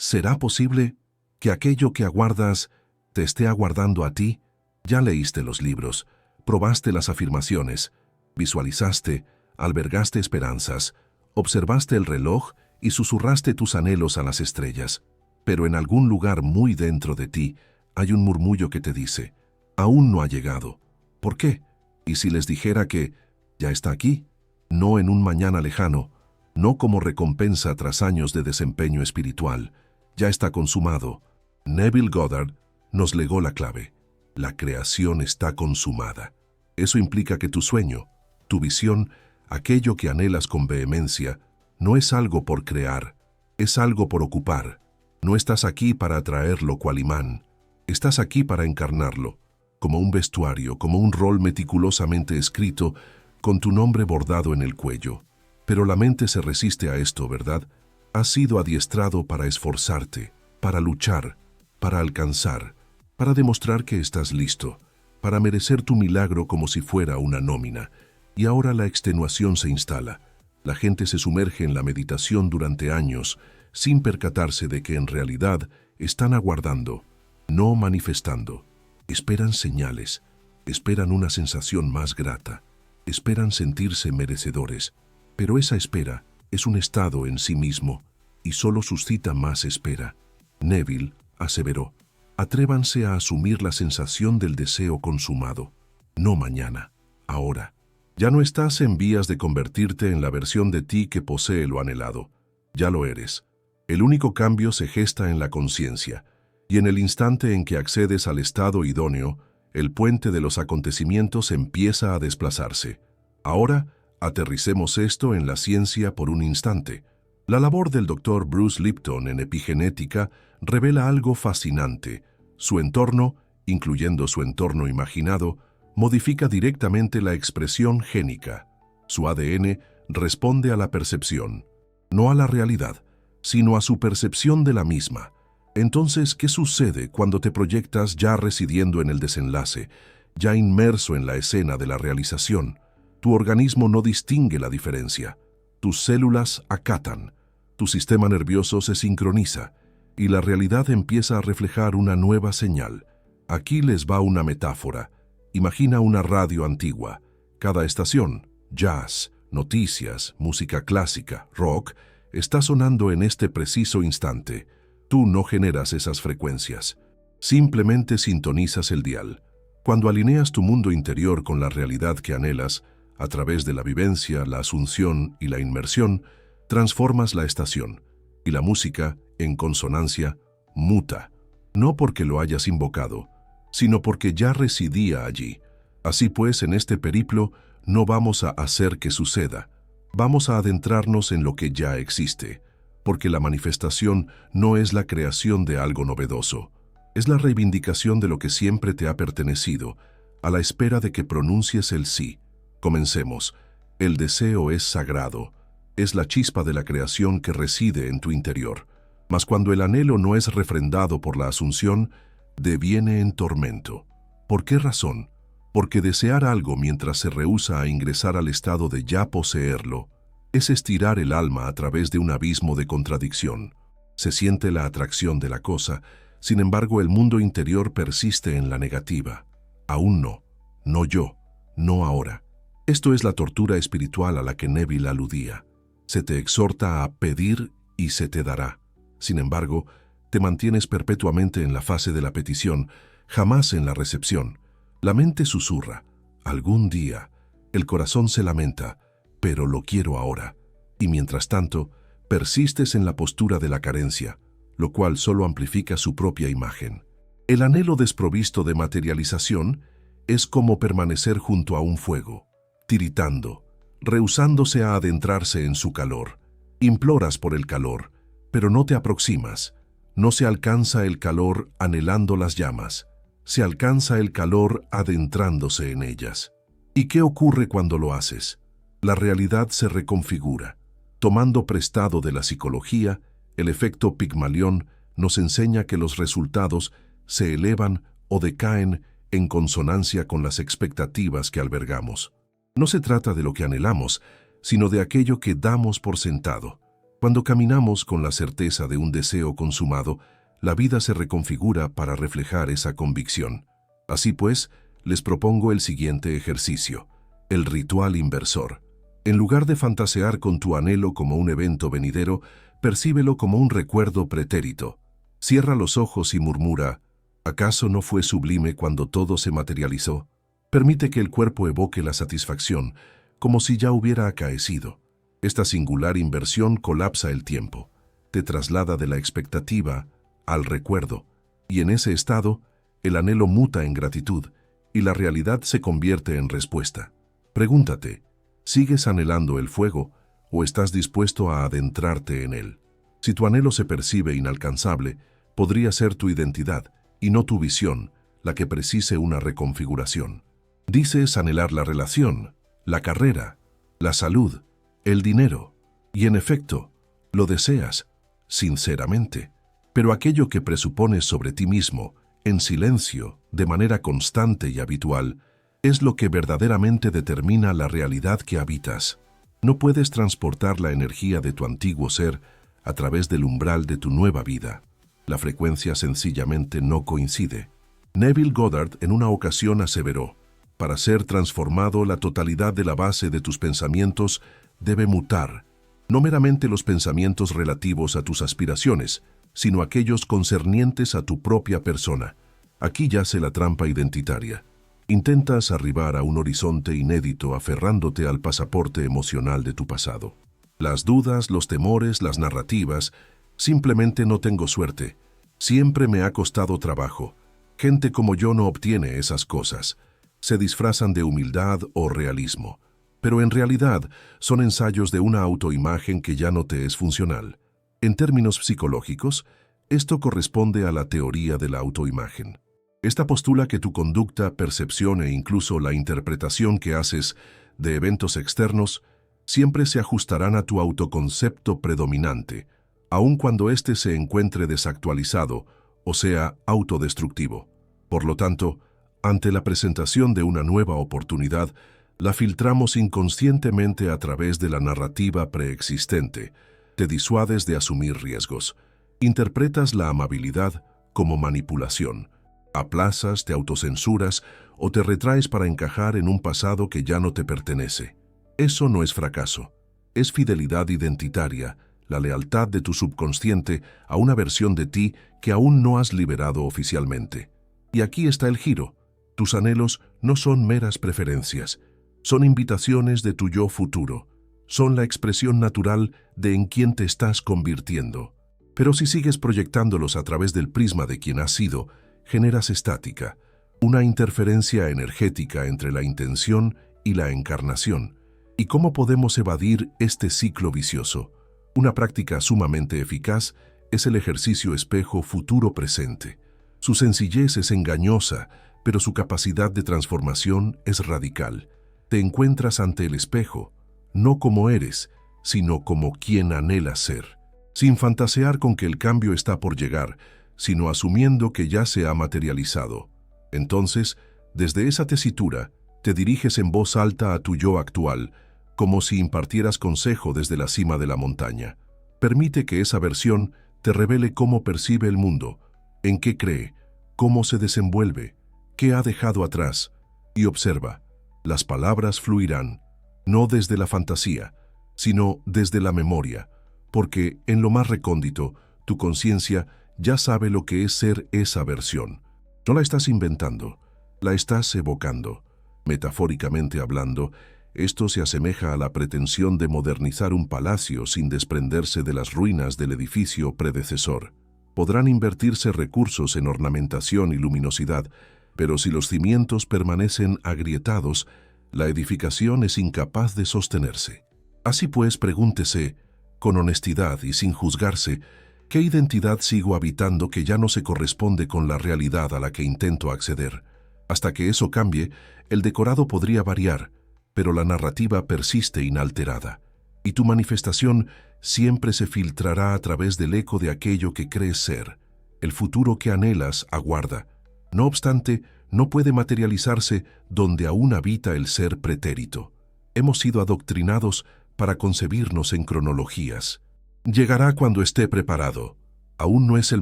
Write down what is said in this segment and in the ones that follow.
¿Será posible que aquello que aguardas te esté aguardando a ti? Ya leíste los libros, probaste las afirmaciones, visualizaste, albergaste esperanzas, observaste el reloj y susurraste tus anhelos a las estrellas. Pero en algún lugar muy dentro de ti hay un murmullo que te dice, aún no ha llegado. ¿Por qué? ¿Y si les dijera que ya está aquí? No en un mañana lejano, no como recompensa tras años de desempeño espiritual. Ya está consumado. Neville Goddard nos legó la clave. La creación está consumada. Eso implica que tu sueño, tu visión, aquello que anhelas con vehemencia, no es algo por crear, es algo por ocupar. No estás aquí para atraerlo cual imán, estás aquí para encarnarlo, como un vestuario, como un rol meticulosamente escrito, con tu nombre bordado en el cuello. Pero la mente se resiste a esto, ¿verdad? Has sido adiestrado para esforzarte, para luchar, para alcanzar, para demostrar que estás listo, para merecer tu milagro como si fuera una nómina. Y ahora la extenuación se instala. La gente se sumerge en la meditación durante años, sin percatarse de que en realidad están aguardando, no manifestando. Esperan señales, esperan una sensación más grata, esperan sentirse merecedores. Pero esa espera es un estado en sí mismo y solo suscita más espera. Neville aseveró, atrévanse a asumir la sensación del deseo consumado. No mañana, ahora. Ya no estás en vías de convertirte en la versión de ti que posee lo anhelado. Ya lo eres. El único cambio se gesta en la conciencia, y en el instante en que accedes al estado idóneo, el puente de los acontecimientos empieza a desplazarse. Ahora, aterricemos esto en la ciencia por un instante. La labor del Dr. Bruce Lipton en epigenética revela algo fascinante. Su entorno, incluyendo su entorno imaginado, modifica directamente la expresión génica. Su ADN responde a la percepción, no a la realidad, sino a su percepción de la misma. Entonces, ¿qué sucede cuando te proyectas ya residiendo en el desenlace, ya inmerso en la escena de la realización? Tu organismo no distingue la diferencia. Tus células acatan, tu sistema nervioso se sincroniza y la realidad empieza a reflejar una nueva señal. Aquí les va una metáfora. Imagina una radio antigua. Cada estación, jazz, noticias, música clásica, rock, está sonando en este preciso instante. Tú no generas esas frecuencias. Simplemente sintonizas el dial. Cuando alineas tu mundo interior con la realidad que anhelas, a través de la vivencia, la asunción y la inmersión, transformas la estación, y la música, en consonancia, muta. No porque lo hayas invocado, sino porque ya residía allí. Así pues, en este periplo, no vamos a hacer que suceda. Vamos a adentrarnos en lo que ya existe, porque la manifestación no es la creación de algo novedoso. Es la reivindicación de lo que siempre te ha pertenecido, a la espera de que pronuncies el sí. Comencemos. El deseo es sagrado. Es la chispa de la creación que reside en tu interior. Mas cuando el anhelo no es refrendado por la asunción, deviene en tormento. ¿Por qué razón? Porque desear algo mientras se rehúsa a ingresar al estado de ya poseerlo es estirar el alma a través de un abismo de contradicción. Se siente la atracción de la cosa, sin embargo el mundo interior persiste en la negativa. Aún no, no yo, no ahora. Esto es la tortura espiritual a la que Neville aludía. Se te exhorta a pedir y se te dará. Sin embargo, te mantienes perpetuamente en la fase de la petición, jamás en la recepción. La mente susurra, algún día. El corazón se lamenta, pero lo quiero ahora. Y mientras tanto, persistes en la postura de la carencia, lo cual solo amplifica su propia imagen. El anhelo desprovisto de materialización es como permanecer junto a un fuego, tiritando, rehusándose a adentrarse en su calor. Imploras por el calor, pero no te aproximas. No se alcanza el calor anhelando las llamas, se alcanza el calor adentrándose en ellas. ¿Y qué ocurre cuando lo haces? La realidad se reconfigura. Tomando prestado de la psicología, el efecto Pigmalión nos enseña que los resultados se elevan o decaen en consonancia con las expectativas que albergamos. No se trata de lo que anhelamos, sino de aquello que damos por sentado. Cuando caminamos con la certeza de un deseo consumado, la vida se reconfigura para reflejar esa convicción. Así pues, les propongo el siguiente ejercicio: el ritual inversor. En lugar de fantasear con tu anhelo como un evento venidero, percíbelo como un recuerdo pretérito. Cierra los ojos y murmura: ¿acaso no fue sublime cuando todo se materializó? Permite que el cuerpo evoque la satisfacción, como si ya hubiera acaecido. Esta singular inversión colapsa el tiempo, te traslada de la expectativa al recuerdo, y en ese estado, el anhelo muta en gratitud y la realidad se convierte en respuesta. Pregúntate: ¿sigues anhelando el fuego o estás dispuesto a adentrarte en él? Si tu anhelo se percibe inalcanzable, podría ser tu identidad, y no tu visión, la que precise una reconfiguración. Dices anhelar la relación, la carrera, la salud, el dinero, y en efecto, lo deseas, sinceramente. Pero aquello que presupones sobre ti mismo, en silencio, de manera constante y habitual, es lo que verdaderamente determina la realidad que habitas. No puedes transportar la energía de tu antiguo ser a través del umbral de tu nueva vida. La frecuencia sencillamente no coincide. Neville Goddard en una ocasión aseveró: para ser transformado, la totalidad de la base de tus pensamientos debe mutar, no meramente los pensamientos relativos a tus aspiraciones, sino aquellos concernientes a tu propia persona. Aquí yace la trampa identitaria. Intentas arribar a un horizonte inédito aferrándote al pasaporte emocional de tu pasado. Las dudas, los temores, las narrativas: simplemente no tengo suerte, siempre me ha costado trabajo, gente como yo no obtiene esas cosas, se disfrazan de humildad o realismo, pero en realidad son ensayos de una autoimagen que ya no te es funcional. En términos psicológicos, esto corresponde a la teoría de la autoimagen. Esta postula que tu conducta, percepción e incluso la interpretación que haces de eventos externos siempre se ajustarán a tu autoconcepto predominante, aun cuando éste se encuentre desactualizado, o sea, autodestructivo. Por lo tanto, ante la presentación de una nueva oportunidad, la filtramos inconscientemente a través de la narrativa preexistente. Te disuades de asumir riesgos. Interpretas la amabilidad como manipulación. Aplazas, te autocensuras o te retraes para encajar en un pasado que ya no te pertenece. Eso no es fracaso, es fidelidad identitaria, la lealtad de tu subconsciente a una versión de ti que aún no has liberado oficialmente. Y aquí está el giro: tus anhelos no son meras preferencias, son invitaciones de tu yo futuro, son la expresión natural de en quién te estás convirtiendo. Pero si sigues proyectándolos a través del prisma de quien has sido, generas estática, una interferencia energética entre la intención y la encarnación. ¿Y cómo podemos evadir este ciclo vicioso? Una práctica sumamente eficaz es el ejercicio espejo futuro-presente. Su sencillez es engañosa, pero su capacidad de transformación es radical. Te encuentras ante el espejo, no como eres, sino como quien anhelas ser, sin fantasear con que el cambio está por llegar, sino asumiendo que ya se ha materializado. Entonces, desde esa tesitura, te diriges en voz alta a tu yo actual, como si impartieras consejo desde la cima de la montaña. Permite que esa versión te revele cómo percibe el mundo, en qué cree, cómo se desenvuelve, qué ha dejado atrás, y observa. Las palabras fluirán, no desde la fantasía, sino desde la memoria, porque en lo más recóndito, tu conciencia ya sabe lo que es ser esa versión. No la estás inventando, la estás evocando. Metafóricamente hablando, esto se asemeja a la pretensión de modernizar un palacio sin desprenderse de las ruinas del edificio predecesor. Podrán invertirse recursos en ornamentación y luminosidad, pero si los cimientos permanecen agrietados, la edificación es incapaz de sostenerse. Así pues, pregúntese, con honestidad y sin juzgarse, ¿qué identidad sigo habitando que ya no se corresponde con la realidad a la que intento acceder? Hasta que eso cambie, el decorado podría variar, pero la narrativa persiste inalterada, y tu manifestación siempre se filtrará a través del eco de aquello que crees ser. El futuro que anhelas aguarda. No obstante, no puede materializarse donde aún habita el ser pretérito. Hemos sido adoctrinados para concebirnos en cronologías. Llegará cuando esté preparado. Aún no es el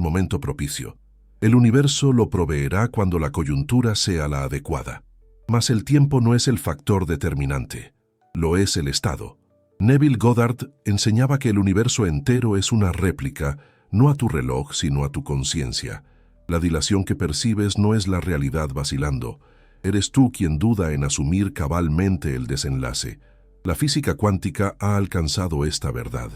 momento propicio. El universo lo proveerá cuando la coyuntura sea la adecuada. Mas el tiempo no es el factor determinante. Lo es el estado. Neville Goddard enseñaba que el universo entero es una réplica, no a tu reloj, sino a tu conciencia. La dilación que percibes no es la realidad vacilando. Eres tú quien duda en asumir cabalmente el desenlace. La física cuántica ha alcanzado esta verdad.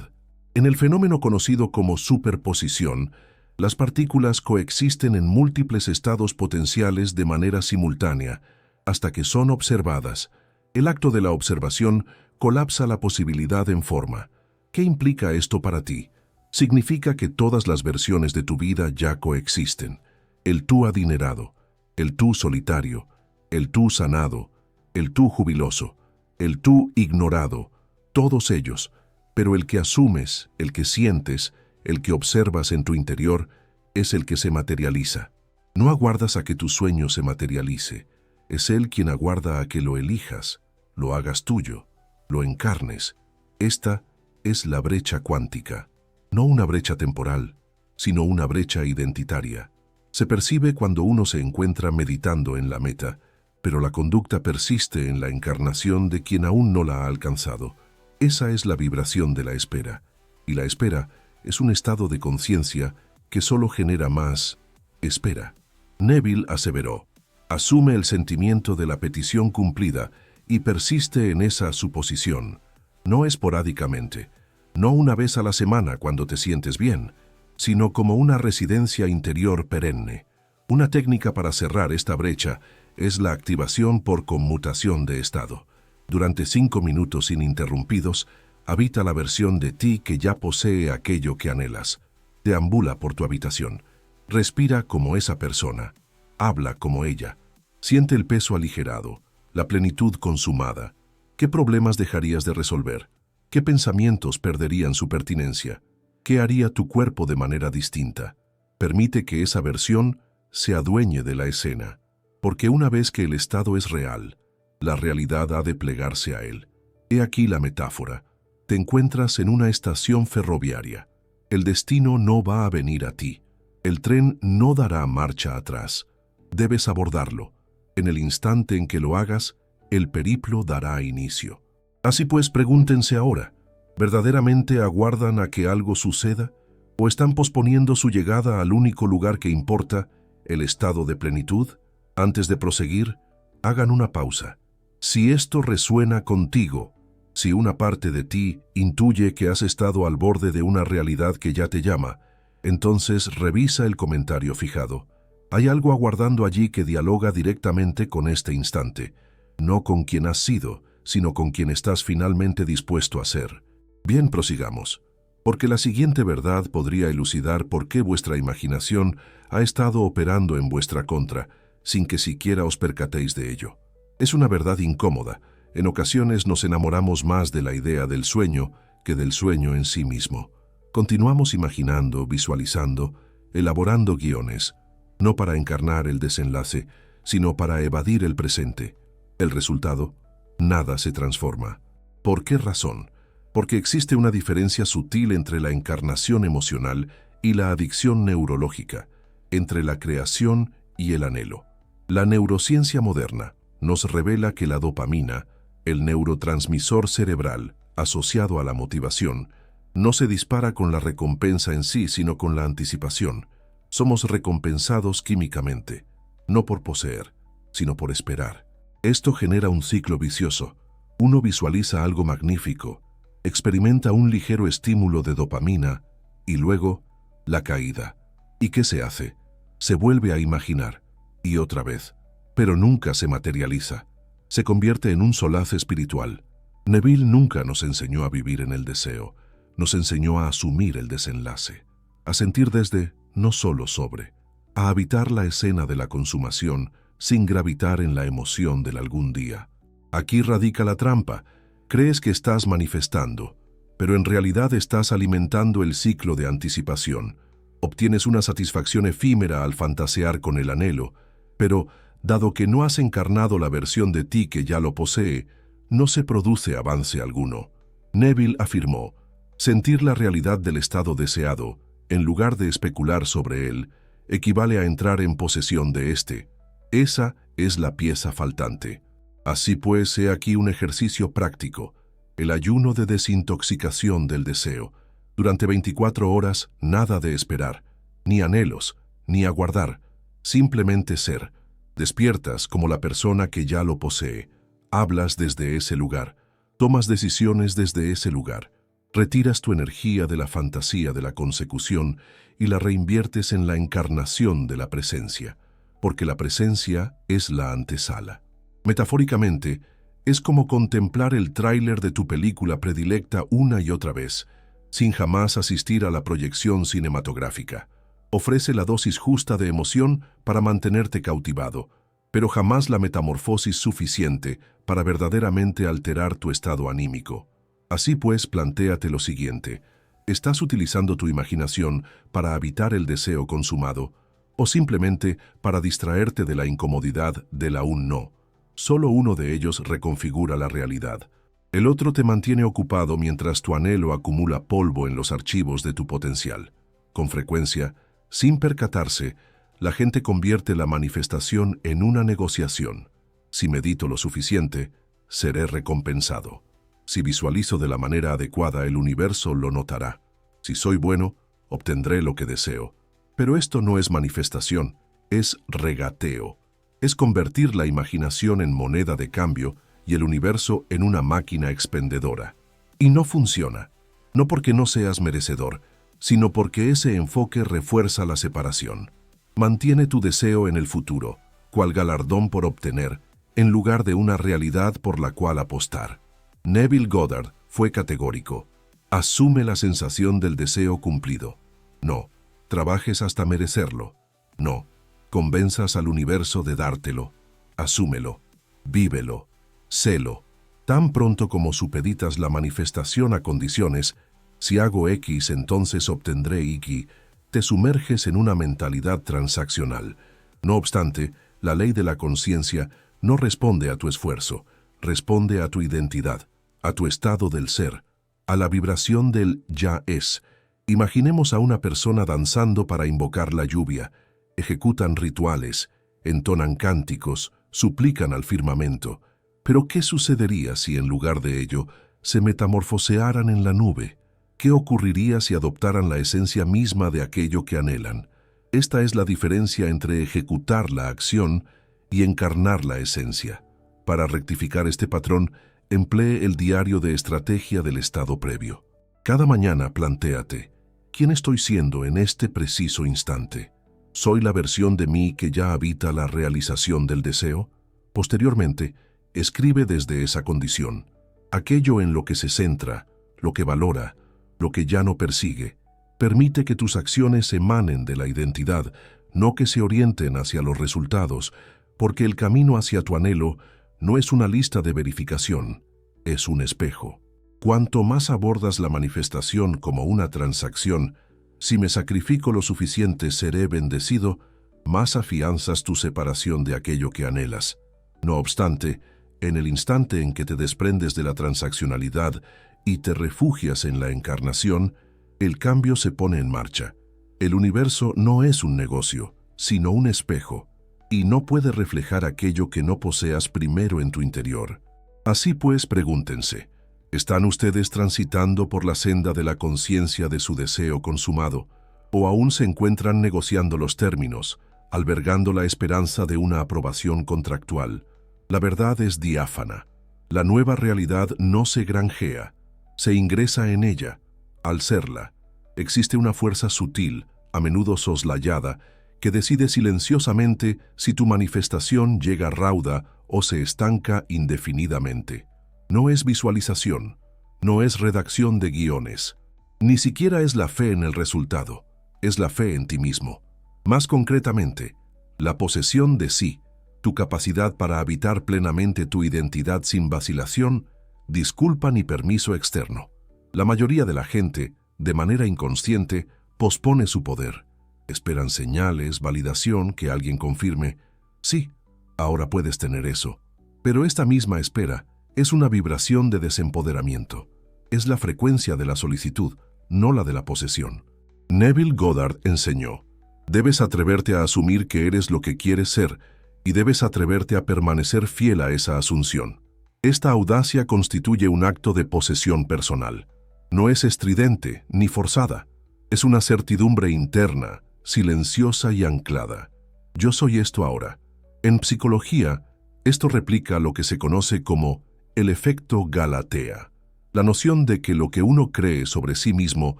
En el fenómeno conocido como superposición, las partículas coexisten en múltiples estados potenciales de manera simultánea, hasta que son observadas. El acto de la observación colapsa la posibilidad en forma. ¿Qué implica esto para ti? Significa que todas las versiones de tu vida ya coexisten. El tú adinerado, el tú solitario, el tú sanado, el tú jubiloso, el tú ignorado, todos ellos, pero el que asumes, el que sientes, el que observas en tu interior, es el que se materializa. No aguardas a que tu sueño se materialice, es Él quien aguarda a que lo elijas, lo hagas tuyo, lo encarnes. Esta es la brecha cuántica, no una brecha temporal, sino una brecha identitaria. Se percibe cuando uno se encuentra meditando en la meta, pero la conducta persiste en la encarnación de quien aún no la ha alcanzado. Esa es la vibración de la espera, y la espera es un estado de conciencia que solo genera más espera. Neville aseveró: asume el sentimiento de la petición cumplida y persiste en esa suposición, no esporádicamente, no una vez a la semana cuando te sientes bien, sino como una residencia interior perenne. Una técnica para cerrar esta brecha es la activación por conmutación de estado. Durante 5 minutos ininterrumpidos, habita la versión de ti que ya posee aquello que anhelas. Deambula por tu habitación. Respira como esa persona. Habla como ella. Siente el peso aligerado, la plenitud consumada. ¿Qué problemas dejarías de resolver? ¿Qué pensamientos perderían su pertinencia? ¿Qué haría tu cuerpo de manera distinta? Permite que esa versión se adueñe de la escena, porque una vez que el estado es real, la realidad ha de plegarse a él. He aquí la metáfora. Te encuentras en una estación ferroviaria. El destino no va a venir a ti. El tren no dará marcha atrás. Debes abordarlo. En el instante en que lo hagas, el periplo dará inicio. Así pues, pregúntense ahora, ¿verdaderamente aguardan a que algo suceda? ¿O están posponiendo su llegada al único lugar que importa, el estado de plenitud? Antes de proseguir, hagan una pausa. Si esto resuena contigo, si una parte de ti intuye que has estado al borde de una realidad que ya te llama, entonces revisa el comentario fijado. Hay algo aguardando allí que dialoga directamente con este instante, no con quien has sido, sino con quien estás finalmente dispuesto a ser. Bien, prosigamos, porque la siguiente verdad podría elucidar por qué vuestra imaginación ha estado operando en vuestra contra, sin que siquiera os percatéis de ello. Es una verdad incómoda. En ocasiones nos enamoramos más de la idea del sueño que del sueño en sí mismo. Continuamos imaginando, visualizando, elaborando guiones, no para encarnar el desenlace, sino para evadir el presente. El resultado, nada se transforma. ¿Por qué razón? Porque existe una diferencia sutil entre la encarnación emocional y la adicción neurológica, entre la creación y el anhelo. La neurociencia moderna nos revela que la dopamina, el neurotransmisor cerebral asociado a la motivación, no se dispara con la recompensa en sí, sino con la anticipación. Somos recompensados químicamente, no por poseer, sino por esperar. Esto genera un ciclo vicioso. Uno visualiza algo magnífico, experimenta un ligero estímulo de dopamina y luego la caída. ¿Y qué se hace? Se vuelve a imaginar, y otra vez, pero nunca se materializa. Se convierte en un solaz espiritual. Neville nunca nos enseñó a vivir en el deseo, nos enseñó a asumir el desenlace, a sentir desde, no solo sobre, a habitar la escena de la consumación sin gravitar en la emoción del algún día. Aquí radica la trampa. Crees que estás manifestando, pero en realidad estás alimentando el ciclo de anticipación. Obtienes una satisfacción efímera al fantasear con el anhelo, pero dado que no has encarnado la versión de ti que ya lo posee, no se produce avance alguno. Neville afirmó: Sentir la realidad del estado deseado, en lugar de especular sobre él, equivale a entrar en posesión de éste. Esa es la pieza faltante. Así pues, he aquí un ejercicio práctico, el ayuno de desintoxicación del deseo. Durante 24 horas, nada de esperar, ni anhelos, ni aguardar, simplemente ser. Despiertas como la persona que ya lo posee, hablas desde ese lugar, tomas decisiones desde ese lugar, retiras tu energía de la fantasía de la consecución y la reinviertes en la encarnación de la presencia, porque la presencia es la antesala. Metafóricamente, es como contemplar el tráiler de tu película predilecta una y otra vez, sin jamás asistir a la proyección cinematográfica. Ofrece la dosis justa de emoción para mantenerte cautivado, pero jamás la metamorfosis suficiente para verdaderamente alterar tu estado anímico. Así pues, plantéate lo siguiente: ¿estás utilizando tu imaginación para habitar el deseo consumado o simplemente para distraerte de la incomodidad del aún no? Solo uno de ellos reconfigura la realidad. El otro te mantiene ocupado mientras tu anhelo acumula polvo en los archivos de tu potencial. Con frecuencia, sin percatarse, la gente convierte la manifestación en una negociación. Si medito lo suficiente, seré recompensado. Si visualizo de la manera adecuada, el universo lo notará. Si soy bueno, obtendré lo que deseo. Pero esto no es manifestación, es regateo. Es convertir la imaginación en moneda de cambio y el universo en una máquina expendedora. Y no funciona, no porque no seas merecedor, sino porque ese enfoque refuerza la separación. Mantiene tu deseo en el futuro, cual galardón por obtener, en lugar de una realidad por la cual apostar. Neville Goddard fue categórico: asume la sensación del deseo cumplido. No, trabajes hasta merecerlo. No, convenzas al universo de dártelo. Asúmelo, vívelo, sélo. Tan pronto como supeditas la manifestación a condiciones, si hago X, entonces obtendré Y, te sumerges en una mentalidad transaccional. No obstante, la ley de la conciencia no responde a tu esfuerzo, responde a tu identidad, a tu estado del ser, a la vibración del ya es. Imaginemos a una persona danzando para invocar la lluvia. Ejecutan rituales, entonan cánticos, suplican al firmamento. Pero ¿qué sucedería si en lugar de ello se metamorfosearan en la nube? ¿Qué ocurriría si adoptaran la esencia misma de aquello que anhelan? Esta es la diferencia entre ejecutar la acción y encarnar la esencia. Para rectificar este patrón, emplee el diario de estrategia del estado previo. Cada mañana plantéate: ¿quién estoy siendo en este preciso instante? ¿Soy la versión de mí que ya habita la realización del deseo? Posteriormente, escribe desde esa condición aquello en lo que se centra, lo que valora, lo que ya no persigue. Permite que tus acciones emanen de la identidad, no que se orienten hacia los resultados, porque el camino hacia tu anhelo no es una lista de verificación, es un espejo. Cuanto más abordas la manifestación como una transacción, si me sacrifico lo suficiente seré bendecido, más afianzas tu separación de aquello que anhelas. No obstante, en el instante en que te desprendes de la transaccionalidad y te refugias en la encarnación, el cambio se pone en marcha. El universo no es un negocio, sino un espejo, y no puede reflejar aquello que no poseas primero en tu interior. Así pues, pregúntense: ¿están ustedes transitando por la senda de la conciencia de su deseo consumado? ¿O aún se encuentran negociando los términos, albergando la esperanza de una aprobación contractual? La verdad es diáfana. La nueva realidad no se granjea, se ingresa en ella. Al serla, existe una fuerza sutil, a menudo soslayada, que decide silenciosamente si tu manifestación llega rauda o se estanca indefinidamente. No es visualización, no es redacción de guiones, ni siquiera es la fe en el resultado, es la fe en ti mismo. Más concretamente, la posesión de sí, tu capacidad para habitar plenamente tu identidad sin vacilación, disculpa ni permiso externo. La mayoría de la gente, de manera inconsciente, pospone su poder. Esperan señales, validación, que alguien confirme: sí, ahora puedes tener eso. Pero esta misma espera es una vibración de desempoderamiento. es la frecuencia de la solicitud, no la de la posesión. Neville Goddard enseñó: debes atreverte a asumir que eres lo que quieres ser y debes atreverte a permanecer fiel a esa asunción. Esta audacia constituye un acto de posesión personal. No es estridente ni forzada. Es una certidumbre interna, silenciosa y anclada. Yo soy esto ahora. En psicología, esto replica lo que se conoce como el efecto Galatea, la noción de que lo que uno cree sobre sí mismo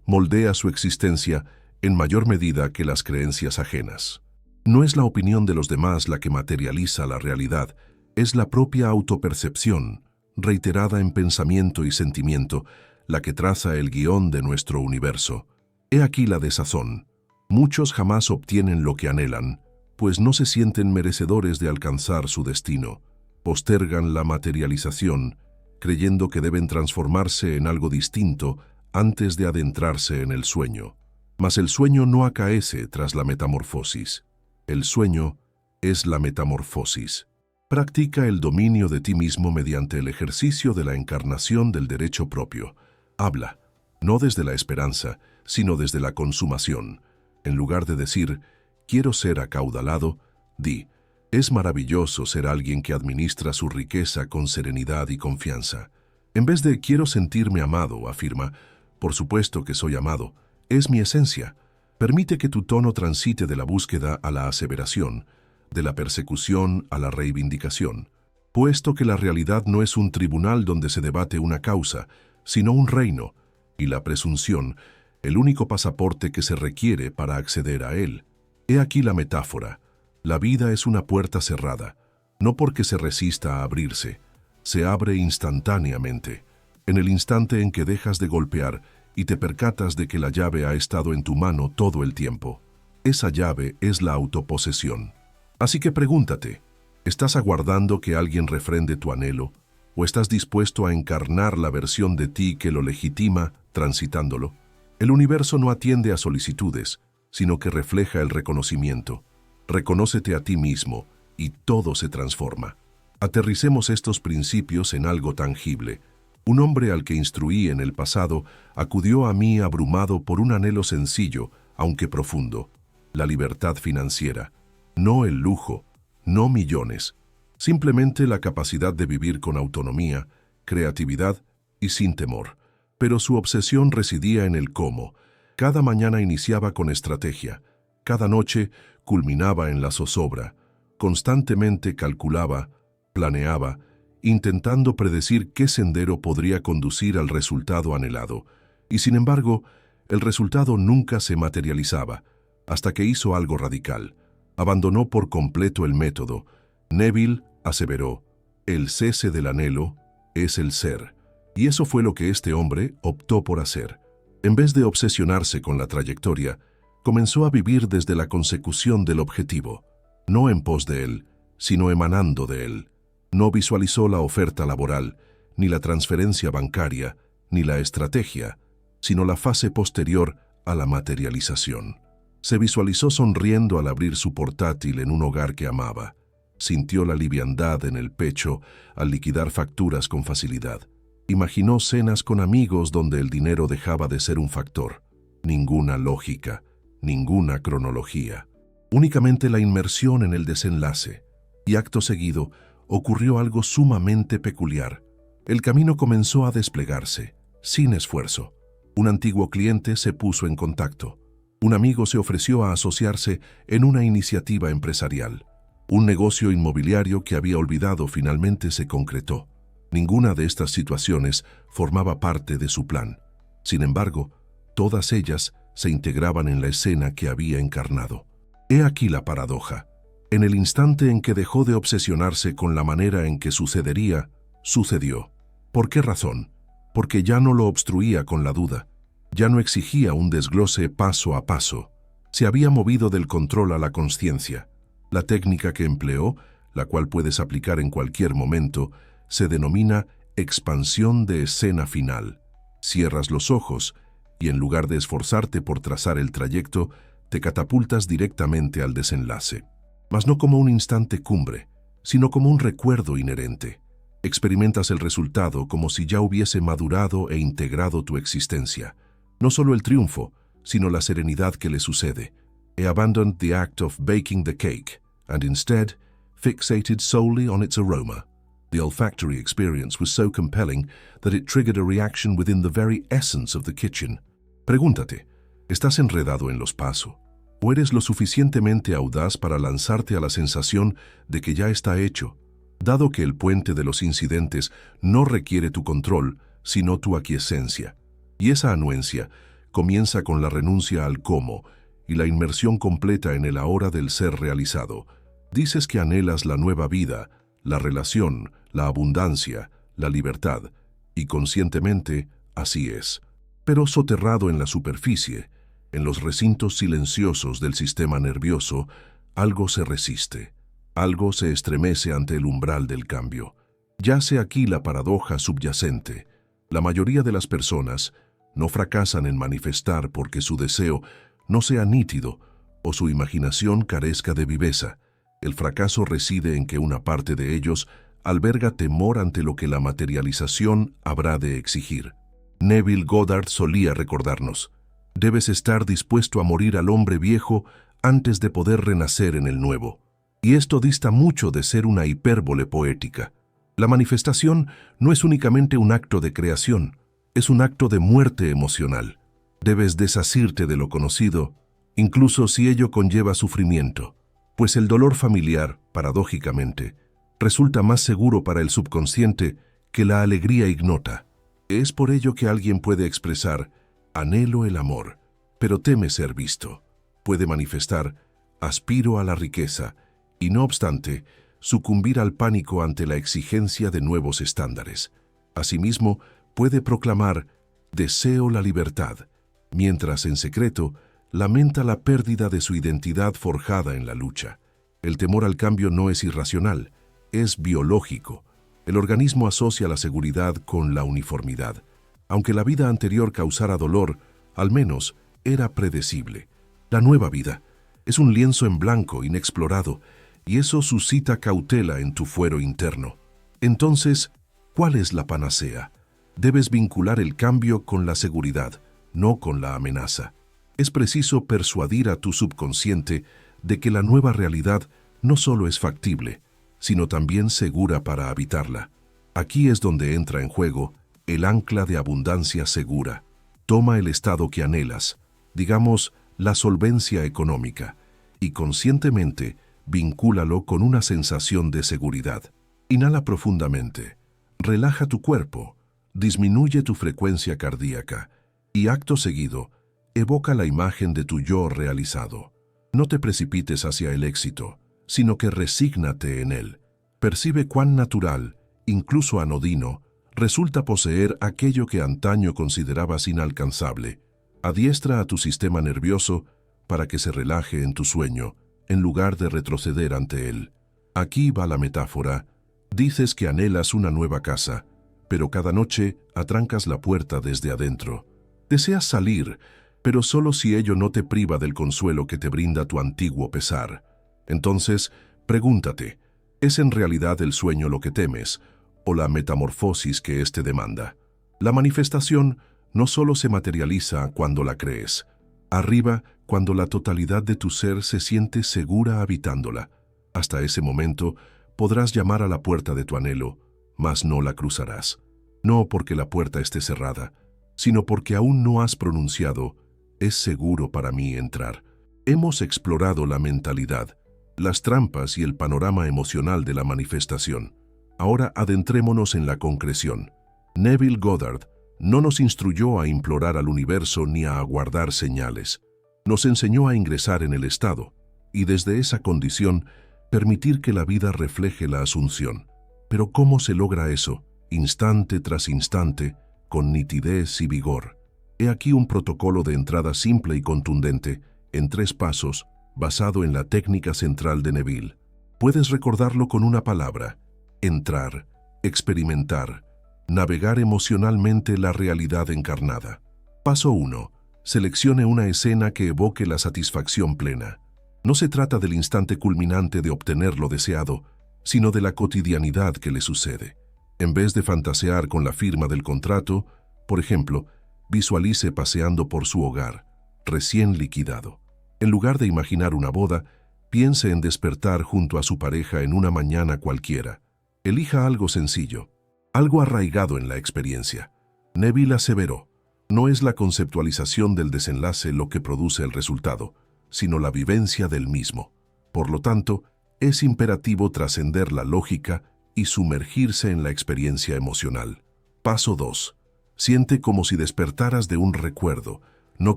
moldea su existencia en mayor medida que las creencias ajenas. No es la opinión de los demás la que materializa la realidad, es la propia autopercepción, reiterada en pensamiento y sentimiento, la que traza el guión de nuestro universo. He aquí la desazón. Muchos jamás obtienen lo que anhelan, pues no se sienten merecedores de alcanzar su destino. Postergan la materialización, creyendo que deben transformarse en algo distinto antes de adentrarse en el sueño. Mas el sueño no acaece tras la metamorfosis. El sueño es la metamorfosis. Practica el dominio de ti mismo mediante el ejercicio de la encarnación del derecho propio. Habla, no desde la esperanza, sino desde la consumación. En lugar de decir, quiero ser acaudalado, di, es maravilloso ser alguien que administra su riqueza con serenidad y confianza. En vez de quiero sentirme amado, afirma, por supuesto que soy amado, es mi esencia. Permite que tu tono transite de la búsqueda a la aseveración, de la persecución a la reivindicación, puesto que la realidad no es un tribunal donde se debate una causa, sino un reino, y la presunción, el único pasaporte que se requiere para acceder a él. He aquí la metáfora. La vida es una puerta cerrada, no porque se resista a abrirse, se abre instantáneamente. En el instante en que dejas de golpear y te percatas de que la llave ha estado en tu mano todo el tiempo. Esa llave es la autoposesión. Así que pregúntate, ¿estás aguardando que alguien refrende tu anhelo? ¿O estás dispuesto a encarnar la versión de ti que lo legitima, transitándolo? El universo no atiende a solicitudes, sino que refleja el reconocimiento. Reconócete a ti mismo y todo se transforma. Aterricemos estos principios en algo tangible. Un hombre al que instruí en el pasado acudió a mí abrumado por un anhelo sencillo, aunque profundo: la libertad financiera. No el lujo, no millones, simplemente la capacidad de vivir con autonomía, creatividad y sin temor. Pero su obsesión residía en el cómo. Cada mañana iniciaba con estrategia, cada noche culminaba en la zozobra, constantemente calculaba, planeaba, intentando predecir qué sendero podría conducir al resultado anhelado, y sin embargo, el resultado nunca se materializaba, hasta que hizo algo radical. Abandonó por completo el método. Neville aseveró, el cese del anhelo es el ser. Y eso fue lo que este hombre optó por hacer. En vez de obsesionarse con la trayectoria, comenzó a vivir desde la consecución del objetivo, no en pos de él, sino emanando de él. No visualizó la oferta laboral, ni la transferencia bancaria, ni la estrategia, sino la fase posterior a la materialización. Se visualizó sonriendo al abrir su portátil en un hogar que amaba. Sintió la liviandad en el pecho al liquidar facturas con facilidad. Imaginó cenas con amigos donde el dinero dejaba de ser un factor. Ninguna lógica, ninguna cronología. Únicamente la inmersión en el desenlace. Y acto seguido, ocurrió algo sumamente peculiar. El camino comenzó a desplegarse, sin esfuerzo. Un antiguo cliente se puso en contacto. Un amigo se ofreció a asociarse en una iniciativa empresarial. Un negocio inmobiliario que había olvidado finalmente se concretó. Ninguna de estas situaciones formaba parte de su plan. Sin embargo, todas ellas se integraban en la escena que había encarnado. He aquí la paradoja. En el instante en que dejó de obsesionarse con la manera en que sucedería, sucedió. ¿Por qué razón? Porque ya no lo obstruía con la duda. Ya no exigía un desglose paso a paso. Se había movido del control a la consciencia. La técnica que empleó, la cual puedes aplicar en cualquier momento, se denomina expansión de escena final. Cierras los ojos y en lugar de esforzarte por trazar el trayecto, te catapultas directamente al desenlace. Mas no como un instante cumbre, sino como un recuerdo inherente. Experimentas el resultado como si ya hubiese madurado e integrado tu existencia. No solo el triunfo, sino la serenidad que le sucede. He abandoned the act of baking the cake, and instead, fixated solely on its aroma. The olfactory experience was so compelling that it triggered a reaction within the very essence of the kitchen. Pregúntate, ¿estás enredado en los pasos? ¿O eres lo suficientemente audaz para lanzarte a la sensación de que ya está hecho? Dado que el puente de los incidentes no requiere tu control, sino tu aquiescencia. Y esa anuencia comienza con la renuncia al cómo y la inmersión completa en el ahora del ser realizado. Dices que anhelas la nueva vida, la relación, la abundancia, la libertad, y conscientemente así es. Pero soterrado en la superficie, en los recintos silenciosos del sistema nervioso, algo se resiste. Algo se estremece ante el umbral del cambio. Yace aquí la paradoja subyacente. La mayoría de las personas no fracasan en manifestar porque su deseo no sea nítido o su imaginación carezca de viveza. El fracaso reside en que una parte de ellos alberga temor ante lo que la materialización habrá de exigir. Neville Goddard solía recordarnos: debes estar dispuesto a morir al hombre viejo antes de poder renacer en el nuevo. Y esto dista mucho de ser una hipérbole poética. La manifestación no es únicamente un acto de creación, es un acto de muerte emocional. Debes desasirte de lo conocido, incluso si ello conlleva sufrimiento, pues el dolor familiar, paradójicamente, resulta más seguro para el subconsciente que la alegría ignota. Es por ello que alguien puede expresar: anhelo el amor, pero teme ser visto. Puede manifestar: aspiro a la riqueza, y no obstante, sucumbir al pánico ante la exigencia de nuevos estándares. Asimismo, puede proclamar: deseo la libertad, mientras en secreto lamenta la pérdida de su identidad forjada en la lucha. El temor al cambio no es irracional, es biológico. El organismo asocia la seguridad con la uniformidad. Aunque la vida anterior causara dolor, al menos era predecible. La nueva vida es un lienzo en blanco inexplorado, y eso suscita cautela en tu fuero interno. Entonces, ¿cuál es la panacea? Debes vincular el cambio con la seguridad, no con la amenaza. Es preciso persuadir a tu subconsciente de que la nueva realidad no solo es factible, sino también segura para habitarla. Aquí es donde entra en juego el ancla de abundancia segura. Toma el estado que anhelas, digamos, la solvencia económica, y conscientemente vincúlalo con una sensación de seguridad. Inhala profundamente, relaja tu cuerpo, disminuye tu frecuencia cardíaca y acto seguido, evoca la imagen de tu yo realizado. No te precipites hacia el éxito, sino que resígnate en él. Percibe cuán natural, incluso anodino, resulta poseer aquello que antaño considerabas inalcanzable. Adiestra a tu sistema nervioso para que se relaje en tu sueño, en lugar de retroceder ante él. Aquí va la metáfora. Dices que anhelas una nueva casa, pero cada noche atrancas la puerta desde adentro. Deseas salir, pero solo si ello no te priva del consuelo que te brinda tu antiguo pesar. Entonces, pregúntate, ¿es en realidad el sueño lo que temes, o la metamorfosis que éste demanda? La manifestación no solo se materializa cuando la crees. Arriba, cuando la totalidad de tu ser se siente segura habitándola. Hasta ese momento, podrás llamar a la puerta de tu anhelo, mas no la cruzarás. No porque la puerta esté cerrada, sino porque aún no has pronunciado: es seguro para mí entrar. Hemos explorado la mentalidad, las trampas y el panorama emocional de la manifestación. Ahora adentrémonos en la concreción. Neville Goddard no nos instruyó a implorar al universo ni a aguardar señales. Nos enseñó a ingresar en el estado, y desde esa condición, permitir que la vida refleje la asunción. Pero ¿cómo se logra eso, instante tras instante, con nitidez y vigor? He aquí un protocolo de entrada simple y contundente, en 3 pasos, basado en la técnica central de Neville. Puedes recordarlo con una palabra: entrar, experimentar, navegar emocionalmente la realidad encarnada. Paso 1. Seleccione una escena que evoque la satisfacción plena. No se trata del instante culminante de obtener lo deseado, sino de la cotidianidad que le sucede. En vez de fantasear con la firma del contrato, por ejemplo, visualice paseando por su hogar, recién liquidado. En lugar de imaginar una boda, piense en despertar junto a su pareja en una mañana cualquiera. Elija algo sencillo, algo arraigado en la experiencia. Neville aseveró, no es la conceptualización del desenlace lo que produce el resultado, sino la vivencia del mismo. Por lo tanto, es imperativo trascender la lógica y sumergirse en la experiencia emocional. Paso 2. Siente como si despertaras de un recuerdo, no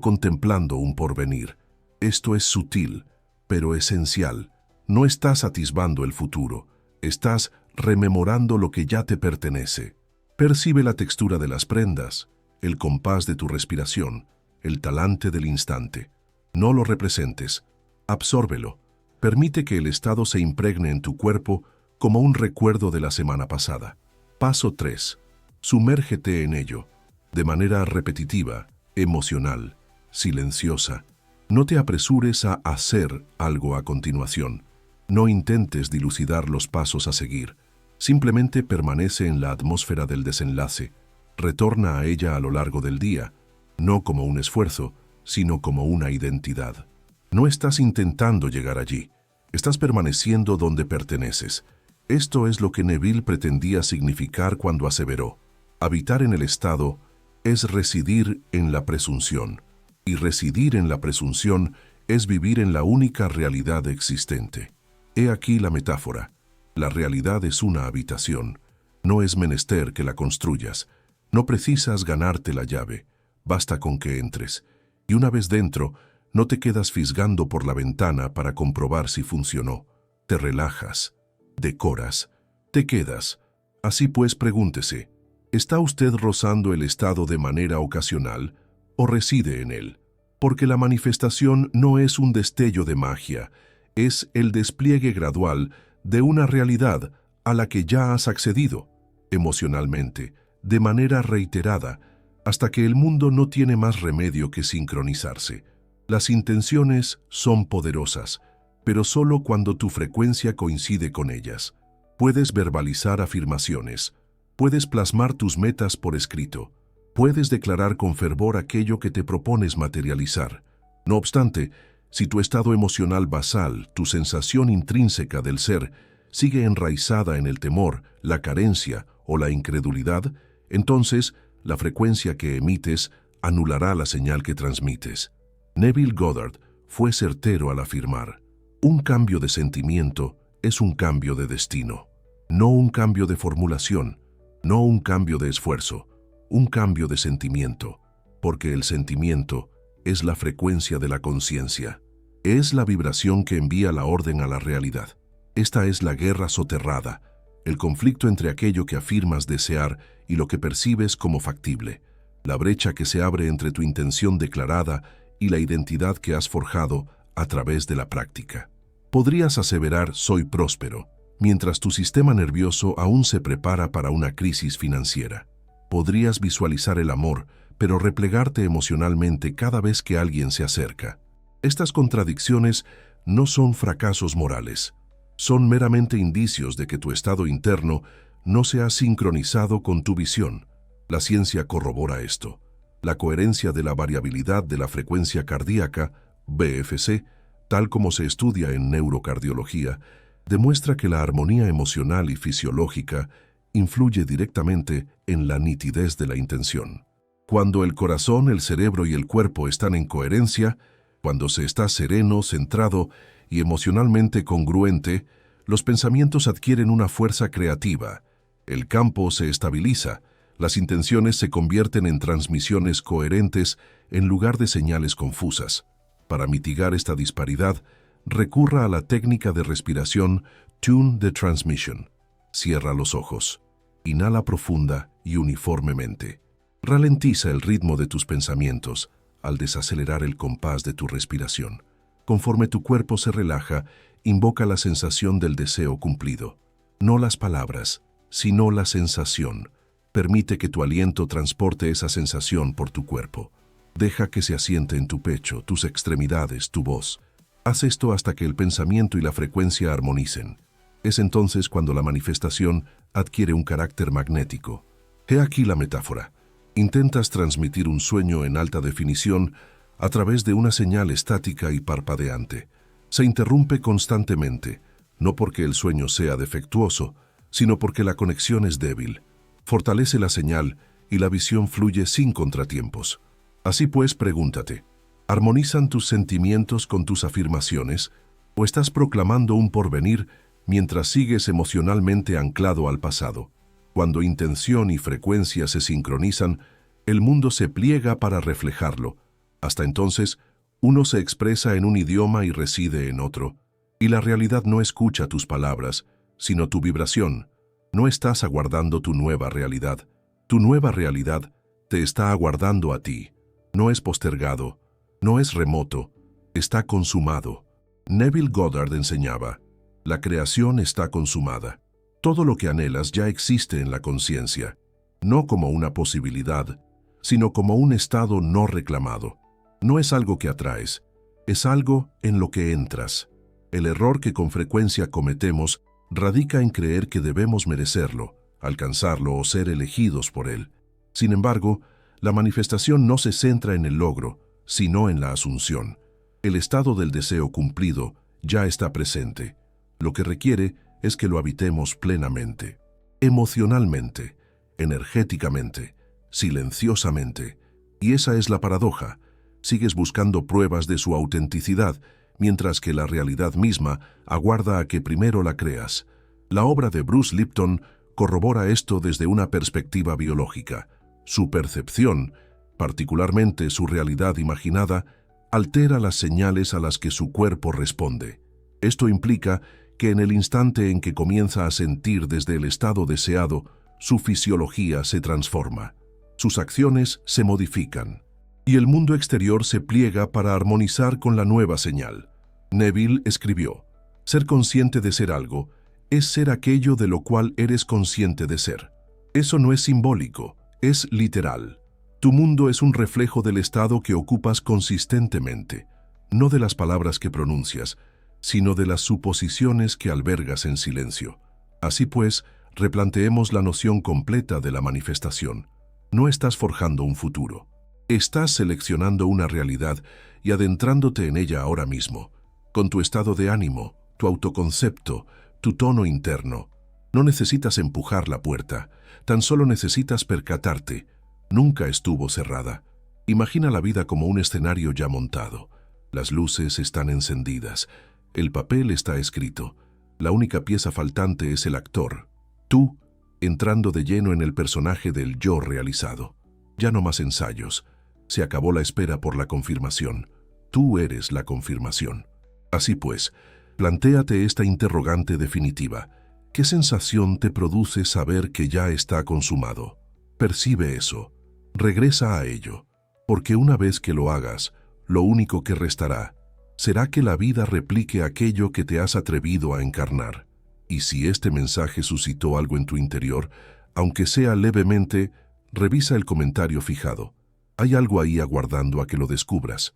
contemplando un porvenir. Esto es sutil, pero esencial. No estás atisbando el futuro, estás rememorando lo que ya te pertenece. Percibe la textura de las prendas, el compás de tu respiración, el talante del instante. No lo representes, absórbelo. Permite que el estado se impregne en tu cuerpo como un recuerdo de la semana pasada. Paso 3. Sumérgete en ello, de manera repetitiva, emocional, silenciosa. No te apresures a hacer algo a continuación. No intentes dilucidar los pasos a seguir. Simplemente permanece en la atmósfera del desenlace. Retorna a ella a lo largo del día, no como un esfuerzo, sino como una identidad. No estás intentando llegar allí, estás permaneciendo donde perteneces. Esto es lo que Neville pretendía significar cuando aseveró: habitar en el estado es residir en la presunción, y residir en la presunción es vivir en la única realidad existente. He aquí la metáfora. La realidad es una habitación. No es menester que la construyas. No precisas ganarte la llave. Basta con que entres. Y una vez dentro, no te quedas fisgando por la ventana para comprobar si funcionó. Te relajas, decoras, te quedas. Así pues, pregúntese, ¿está usted rozando el estado de manera ocasional o reside en él? Porque la manifestación no es un destello de magia, es el despliegue gradual de una realidad a la que ya has accedido, emocionalmente, de manera reiterada, hasta que el mundo no tiene más remedio que sincronizarse. Las intenciones son poderosas, pero solo cuando tu frecuencia coincide con ellas. Puedes verbalizar afirmaciones, puedes plasmar tus metas por escrito, puedes declarar con fervor aquello que te propones materializar. No obstante, si tu estado emocional basal, tu sensación intrínseca del ser, sigue enraizada en el temor, la carencia o la incredulidad, entonces la frecuencia que emites anulará la señal que transmites. Neville Goddard fue certero al afirmar: un cambio de sentimiento es un cambio de destino. No un cambio de formulación, no un cambio de esfuerzo, un cambio de sentimiento, porque el sentimiento es la frecuencia de la conciencia. Es la vibración que envía la orden a la realidad. Esta es la guerra soterrada, el conflicto entre aquello que afirmas desear y lo que percibes como factible, la brecha que se abre entre tu intención declarada y la identidad que has forjado a través de la práctica. Podrías aseverar «soy próspero», mientras tu sistema nervioso aún se prepara para una crisis financiera. Podrías visualizar el amor, pero replegarte emocionalmente cada vez que alguien se acerca. Estas contradicciones no son fracasos morales, son meramente indicios de que tu estado interno no se ha sincronizado con tu visión. La ciencia corrobora esto. La coherencia de la variabilidad de la frecuencia cardíaca, BFC, tal como se estudia en neurocardiología, demuestra que la armonía emocional y fisiológica influye directamente en la nitidez de la intención. Cuando el corazón, el cerebro y el cuerpo están en coherencia, cuando se está sereno, centrado y emocionalmente congruente, los pensamientos adquieren una fuerza creativa, el campo se estabiliza, las intenciones se convierten en transmisiones coherentes en lugar de señales confusas. Para mitigar esta disparidad, recurra a la técnica de respiración Tune the Transmission. Cierra los ojos. Inhala profunda y uniformemente. Ralentiza el ritmo de tus pensamientos al desacelerar el compás de tu respiración. Conforme tu cuerpo se relaja, invoca la sensación del deseo cumplido. No las palabras, sino la sensación. Permite que tu aliento transporte esa sensación por tu cuerpo. Deja que se asiente en tu pecho, tus extremidades, tu voz. Haz esto hasta que el pensamiento y la frecuencia armonicen. Es entonces cuando la manifestación adquiere un carácter magnético. He aquí la metáfora. Intentas transmitir un sueño en alta definición a través de una señal estática y parpadeante. Se interrumpe constantemente, no porque el sueño sea defectuoso, sino porque la conexión es débil. Fortalece la señal y la visión fluye sin contratiempos. Así pues, pregúntate, ¿armonizan tus sentimientos con tus afirmaciones o estás proclamando un porvenir mientras sigues emocionalmente anclado al pasado? Cuando intención y frecuencia se sincronizan, el mundo se pliega para reflejarlo. Hasta entonces, uno se expresa en un idioma y reside en otro, y la realidad no escucha tus palabras, sino tu vibración. No estás aguardando tu nueva realidad. Tu nueva realidad te está aguardando a ti. No es postergado, no es remoto, está consumado. Neville Goddard enseñaba, la creación está consumada. Todo lo que anhelas ya existe en la conciencia, no como una posibilidad, sino como un estado no reclamado. No es algo que atraes, es algo en lo que entras. El error que con frecuencia cometemos radica en creer que debemos merecerlo, alcanzarlo o ser elegidos por él. Sin embargo, la manifestación no se centra en el logro, sino en la asunción. El estado del deseo cumplido ya está presente. Lo que requiere es que lo habitemos plenamente, emocionalmente, energéticamente, silenciosamente. Y esa es la paradoja. Sigues buscando pruebas de su autenticidad, mientras que la realidad misma aguarda a que primero la creas. La obra de Bruce Lipton corrobora esto desde una perspectiva biológica. Su percepción, particularmente su realidad imaginada, altera las señales a las que su cuerpo responde. Esto implica que en el instante en que comienza a sentir desde el estado deseado, su fisiología se transforma, sus acciones se modifican, y el mundo exterior se pliega para armonizar con la nueva señal. Neville escribió, ser consciente de ser algo es ser aquello de lo cual eres consciente de ser. Eso no es simbólico, es literal. Tu mundo es un reflejo del estado que ocupas consistentemente, no de las palabras que pronuncias, sino de las suposiciones que albergas en silencio. Así pues, replanteemos la noción completa de la manifestación. No estás forjando un futuro. Estás seleccionando una realidad y adentrándote en ella ahora mismo, con tu estado de ánimo, tu autoconcepto, tu tono interno. No necesitas empujar la puerta, tan solo necesitas percatarte. Nunca estuvo cerrada. Imagina la vida como un escenario ya montado. Las luces están encendidas. El papel está escrito. La única pieza faltante es el actor. Tú, entrando de lleno en el personaje del yo realizado. Ya no más ensayos. Se acabó la espera por la confirmación. Tú eres la confirmación. Así pues, plantéate esta interrogante definitiva. ¿Qué sensación te produce saber que ya está consumado? Percibe eso. Regresa a ello. Porque una vez que lo hagas, lo único que restará será que la vida replique aquello que te has atrevido a encarnar. Y si este mensaje suscitó algo en tu interior, aunque sea levemente, revisa el comentario fijado. Hay algo ahí aguardando a que lo descubras.